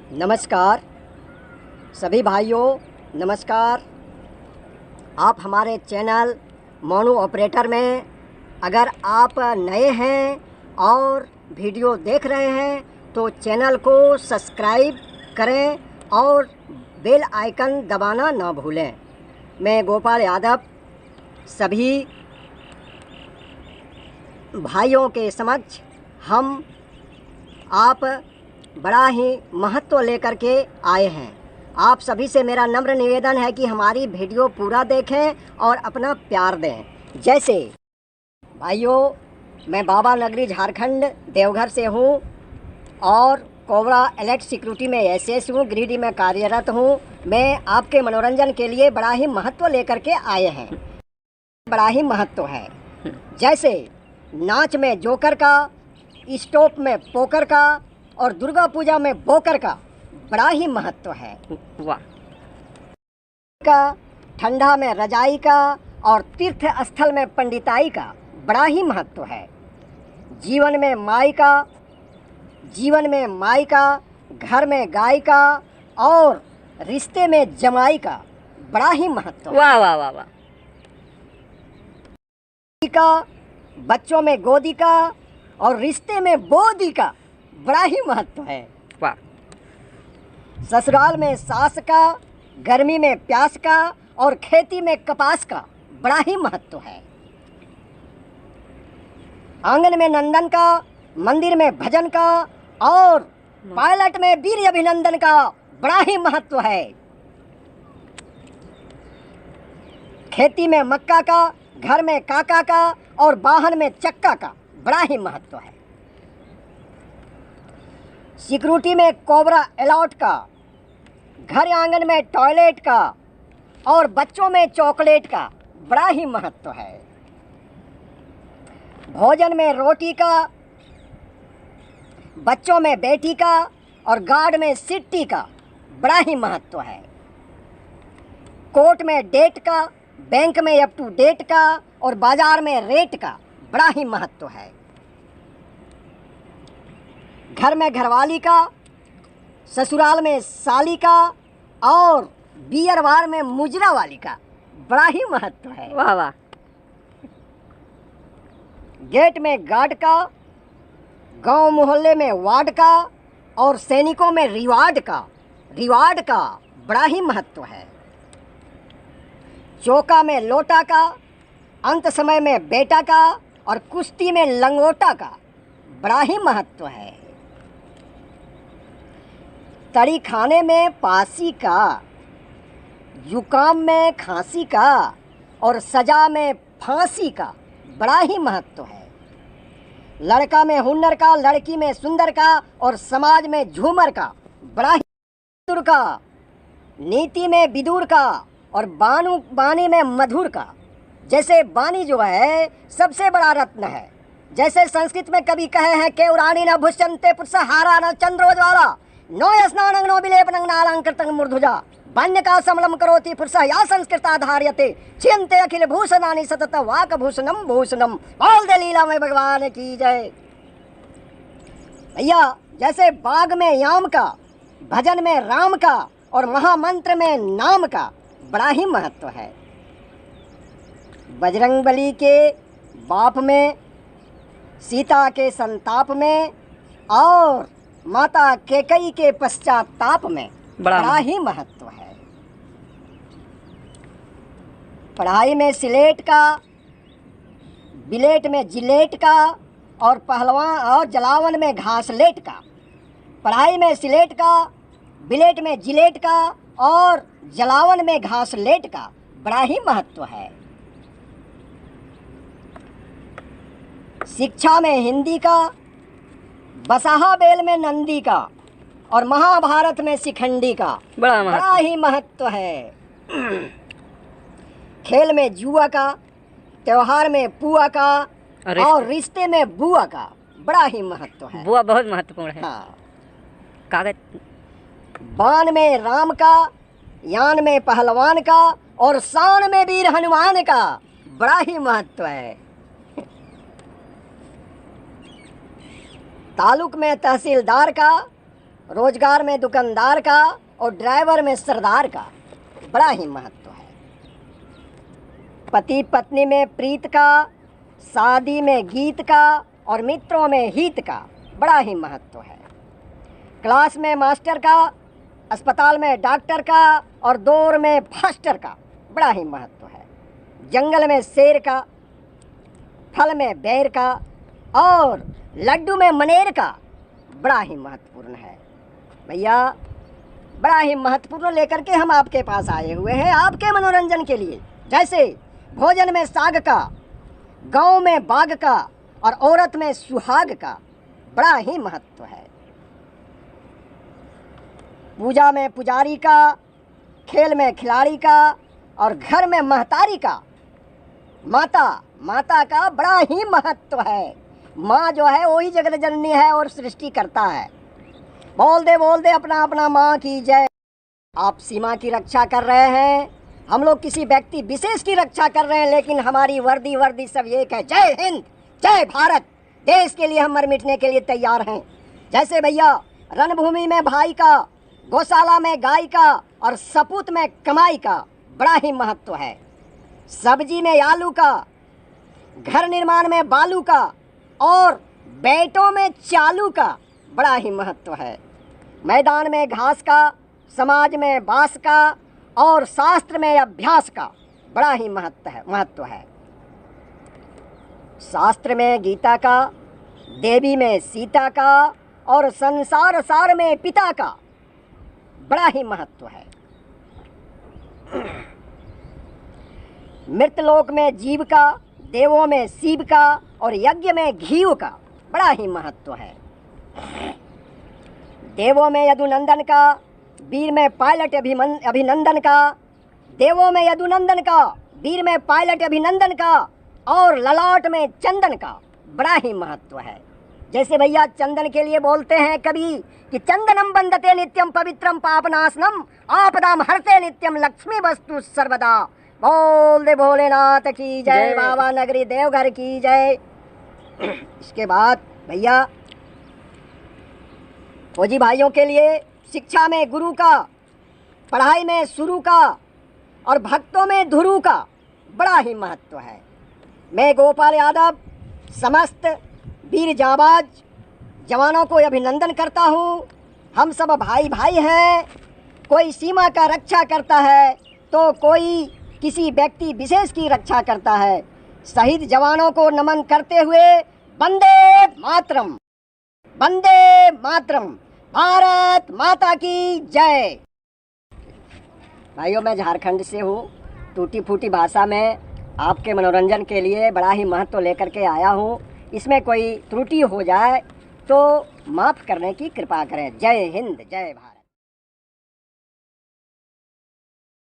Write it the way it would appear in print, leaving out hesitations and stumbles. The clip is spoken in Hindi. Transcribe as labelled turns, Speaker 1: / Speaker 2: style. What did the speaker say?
Speaker 1: नमस्कार सभी भाइयों, नमस्कार। आप हमारे चैनल मोनू ऑपरेटर में अगर आप नए हैं और वीडियो देख रहे हैं तो चैनल को सब्सक्राइब करें और बेल आइकन दबाना ना भूलें। मैं गोपाल यादव सभी भाइयों के समक्ष हम आप बड़ा ही महत्व लेकर के आए हैं। आप सभी से मेरा नम्र निवेदन है कि हमारी वीडियो पूरा देखें और अपना प्यार दें। जैसे भाइयों, मैं बाबा नगरी झारखंड देवघर से हूँ और कोबरा एलाइट सिक्योरिटी में एसएस हूँ, गिरिडीह में कार्यरत हूँ। मैं आपके मनोरंजन के लिए बड़ा ही महत्व लेकर के आए हैं। बड़ा ही महत्व है, जैसे नाच में जोकर का, स्टॉप में पोकर का और दुर्गा पूजा में बोकर का बड़ा ही महत्व है।
Speaker 2: वाह।
Speaker 1: का ठंडा में रजाई का और तीर्थ स्थल में पंडिताई का बड़ा ही महत्व है। जीवन में माई का, घर में गाय का और रिश्ते में जमाई का बड़ा ही महत्व है।
Speaker 2: वाह वाह वाह वाह।
Speaker 1: का, बच्चों में गोदी का और रिश्ते में बोदी का बड़ा ही महत्व है।
Speaker 2: वाह।
Speaker 1: ससुराल में सास का, गर्मी में प्यास का और खेती में कपास का बड़ा ही महत्व है। आंगन में नंदन का, मंदिर में भजन का और पायलट में वीर अभिनंदन का बड़ा ही महत्व है। खेती में मक्का का, घर में काका का और वाहन में चक्का का बड़ा ही महत्व है। सिक्योरिटी में कोबरा एलाइट का, घर आंगन में टॉयलेट का और बच्चों में चॉकलेट का बड़ा ही महत्व है। भोजन में रोटी का, बच्चों में बेटी का और गार्ड में सिट्टी का बड़ा ही महत्व है। कोर्ट में डेट का, बैंक में अप टू डेट का और बाजार में रेट का बड़ा ही महत्व है। घर में घरवाली का, ससुराल में साली का और बियरवार में मुजरा वाली का बड़ा ही महत्व है।
Speaker 2: वाह वाह।
Speaker 1: गेट में गार्ड का, गांव मोहल्ले में वार्ड का और सैनिकों में रिवार्ड का बड़ा ही महत्व है। चौका में लोटा का, अंत समय में बेटा का और कुश्ती में लंगोटा का बड़ा ही महत्व है। तड़ी खाने में पासी का, जुकाम में खांसी का और सजा में फांसी का बड़ा ही महत्व है। लड़का में हुनर का, लड़की में सुंदर का और समाज में झूमर का बड़ा ही विदुर का, नीति में विदुर का और बानी में मधुर का। जैसे बानी जो है सबसे बड़ा रत्न है। जैसे संस्कृत में कभी कहे हैं के उराणी न भुष्यन्ते पुरुषहारा न चंद्रोज्वाला नो स्नानं नो विलेपनं नालंकृतं मूर्धुजा वन्य का समलम करोति पुरुषः या संस्कृता धार्यते चिंते अखिल भूषणानि सतत वाक भूषणम भूषणम। बोल दे लीला में भगवान की जय। भैया, जैसे बाग में याम का, भजन में राम का और महामंत्र में नाम का बड़ा ही महत्व है। बजरंगबली के बाप में, सीता के संताप में और माता केकई के पश्चाताप में बड़ा ही महत्व है। पढ़ाई में सिलेट का, बिलेट में जिलेट का और पहलवान और जलावन में घासलेट का। पढ़ाई में सिलेट का, बिलेट में जिलेट का और जलावन में घासलेट का बड़ा ही महत्व है। शिक्षा में हिंदी का, बसाहा बेल में नंदी का और महाभारत में शिखंडी का बड़ा ही महत्व है। खेल में जुआ का, त्योहार में पुआ का और रिश्ते में बुआ का बड़ा ही महत्व है।
Speaker 2: बुआ बहुत महत्वपूर्ण है।
Speaker 1: हाँ।
Speaker 2: कागज
Speaker 1: बान में राम का, यान में पहलवान का और शान में वीर हनुमान का बड़ा ही महत्व है। तालुक में तहसीलदार का, रोजगार में दुकानदार का और ड्राइवर में सरदार का बड़ा ही महत्व है। पति पत्नी में प्रीत का, शादी में गीत का और मित्रों में हित का बड़ा ही महत्व है। क्लास में मास्टर का, अस्पताल में डॉक्टर का और दौड़ में फास्टर का बड़ा ही महत्व है। जंगल में शेर का, फल में बेर का और लड्डू में मनेर का बड़ा ही महत्वपूर्ण है। भैया बड़ा ही महत्वपूर्ण लेकर के हम आपके पास आए हुए हैं आपके मनोरंजन के लिए। जैसे भोजन में साग का, गांव में बाग का और औरत में सुहाग का बड़ा ही महत्व है। पूजा में पुजारी का, खेल में खिलाड़ी का और घर में महतारी का, माता का बड़ा ही महत्व है। माँ जो है वही जगत जननी है और सृष्टि करता है। बोल दे अपना अपना माँ की जय। आप सीमा की रक्षा कर रहे हैं, हम लोग किसी व्यक्ति विशेष की रक्षा कर रहे हैं, लेकिन हमारी वर्दी सब एक है। जय हिंद, जय भारत। देश के लिए हम मर मिटने के लिए तैयार हैं। जैसे भैया रणभूमि में भाई का, गौशाला में गाय का और सपूत में कमाई का बड़ा ही महत्व है। सब्जी में आलू का, घर निर्माण में बालू का और बेटों में चालू का बड़ा ही महत्व है। मैदान में घास का, समाज में बास का और शास्त्र में अभ्यास का बड़ा ही महत्व है। शास्त्र में गीता का, देवी में सीता का और संसार सार में पिता का बड़ा ही महत्व है। मृतलोक में जीव का, देवों में शिव का और यज्ञ में घीव का बड़ा ही महत्व है। देवों में यदुनंदन का, वीर में पायलट अभिनंदन का, देवों में यदुनंदन का, वीर में पायलट अभिनंदन का और ललाट में चंदन का बड़ा ही महत्व है। जैसे भैया चंदन के लिए बोलते हैं कभी कि चंदनम बंदते नित्यम पवित्रम पापनाशनम आपदाम हरते नित्यम लक्ष्मी वस्तु सर्वदा। बोल दे भोलेनाथ की जय, बाबा नगरी देवघर की जय। इसके बाद भैया फौजी भाइयों के लिए शिक्षा में गुरु का, पढ़ाई में शुरू का और भक्तों में धुरु का बड़ा ही महत्व है। मैं गोपाल यादव समस्त वीर जाबाज जवानों को अभिनंदन करता हूँ। हम सब भाई भाई हैं। कोई सीमा का रक्षा करता है तो कोई किसी व्यक्ति विशेष की रक्षा करता है। शहीद जवानों को नमन करते हुए वंदे मातरम, वंदे मातरम, भारत माता की जय। भाइयों मैं झारखंड से हूँ। टूटी फूटी भाषा में आपके मनोरंजन के लिए बड़ा ही महत्व लेकर के आया हूँ। इसमें कोई त्रुटि हो जाए तो माफ़ करने की कृपा करें। जय हिंद, जय भारत।